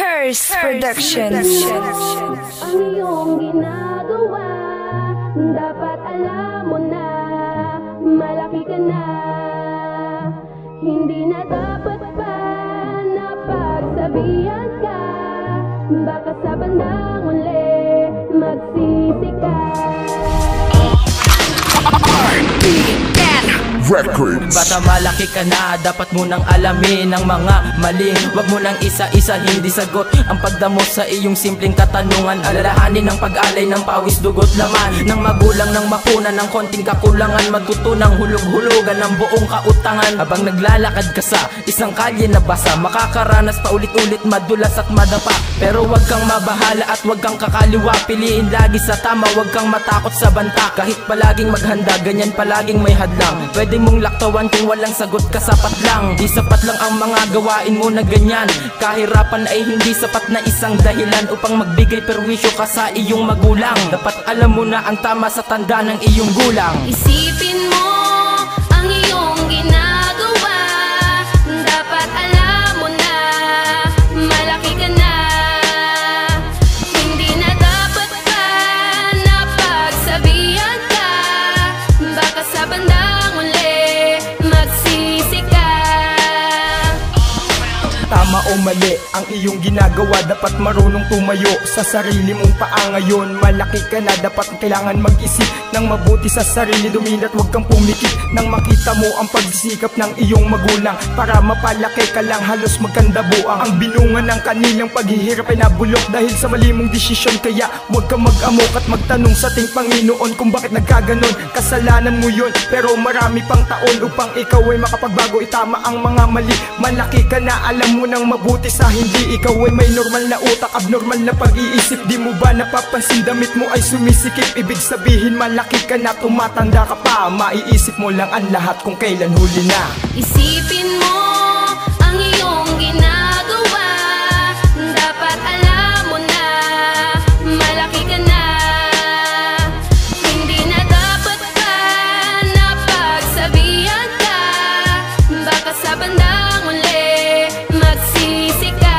Curse Productions. Ang iyong ginagawa, dapat alam mo na, malaki ka na. Hindi na dapat pa na pagsabihan ka, baka sa bandang uli magsisi ka. Records. Bata malaki ka na, dapat mo nang alamin ang mga maling. Wag mo nang isa-isa, hindi sagot ang pagdamo sa iyong simpleng katanungan. Alalahanin ang pag-alay ng pawis, dugot, laman ng magulang, ng mapunan ng konting kakulangan. Matutunang hulog-hulugan ng buong kautangan. Habang naglalakad ka sa isang kalye na basa, makakaranas pa ulit-ulit, madulas at madapa. Pero wag kang mabahala at wag kang kakaliwa. Piliin lagi sa tama, wag kang matakot sa banta. Kahit palaging maghanda, ganyan palaging may hadlang. Pwede mong laktawan kung walang sagot ka, sapat lang. Di sapat lang ang mga gawain mo na ganyan. Kahirapan ay hindi sapat na isang dahilan upang magbigay perwisyo ka sa iyong magulang. Dapat alam mo na ang tama sa tanda ng iyong gulang. Isipin mo ang iyong ginagawa, dapat alam mo na, malaki ka na. Hindi na dapat pa na pagsabihan ka, baka sa bandang uli magsisi ka. Tama o mali ang iyong ginagawa, dapat marunong tumayo sa sarili mong paa ngayon. Malaki ka na, dapat kailangan mag-isip ng mabuti sa sarili. Dumilat, wag kang pumikit nang makita mo ang pagsisikap ng iyong magulang. Para mapalaki ka lang, halos magkandabuang ang binungan ng kanilang paghihirap ay nabulok dahil sa mali mong desisyon. Kaya wag kang mag-amok at magtanong sa ating Panginoon kung bakit nagkaganon. Kasalanan mo yun, pero marami pang taon upang ikaw ay makapagbago. Itama ang mga mali. Malaki ka na, alam mo nang mabuti sa hindi. Ikaw ay may normal na utak, abnormal na pag-iisip. Di mo ba napapansin damit mo ay sumisikip? Ibig sabihin malaki ka na, tumatanda ka pa. Maiisip mo lang ang lahat kung kailan huli na. Isipin mo ang iyong ginagawa, dapat alam mo na, malaki ka na. Hindi na dapat pa na pagsabihan ka, baka sa bandang uli magsisi ka.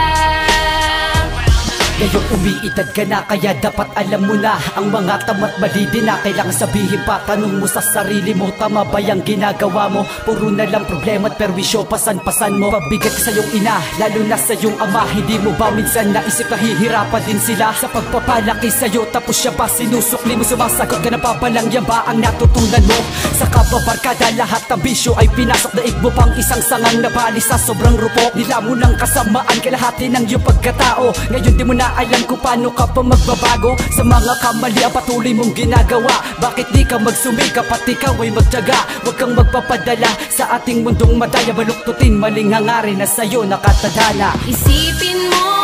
Ngayong umiitad ka na, kaya dapat alam mo na ang mga tama't mali din na kailangan sabihin pa. Tanong mo sa sarili mo, tama ba yung ginagawa mo? Puro na lang problema at perwisyo, pasan-pasan mo. Pabigat sa iyong ina, lalo na sa iyong ama. Hindi mo ba minsan naisip na hihirapan din sila sa pagpapalaki sa'yo? Tapos siya ba sinusukli mo? Sumasagot ka na pa ba lang, yan ba ang natutunan mo? Sa kababarkada, lahat ng bisyo ay pinasok. Daig mo pang isang sangang nabali sa sobrang rupok. Nila mo ng kasamaan, kalahati ng iyong pagkatao. Ngayon di mo na alam kung paano ka pa magbabago sa mga kamali ang patuloy mong ginagawa. Bakit di ka magsumikap at ikaw ay magtiyaga? Huwag kang magpapadala sa ating mundong madaya, baluktutin maling hangarin na sa'yo nakatadhana. Isipin mo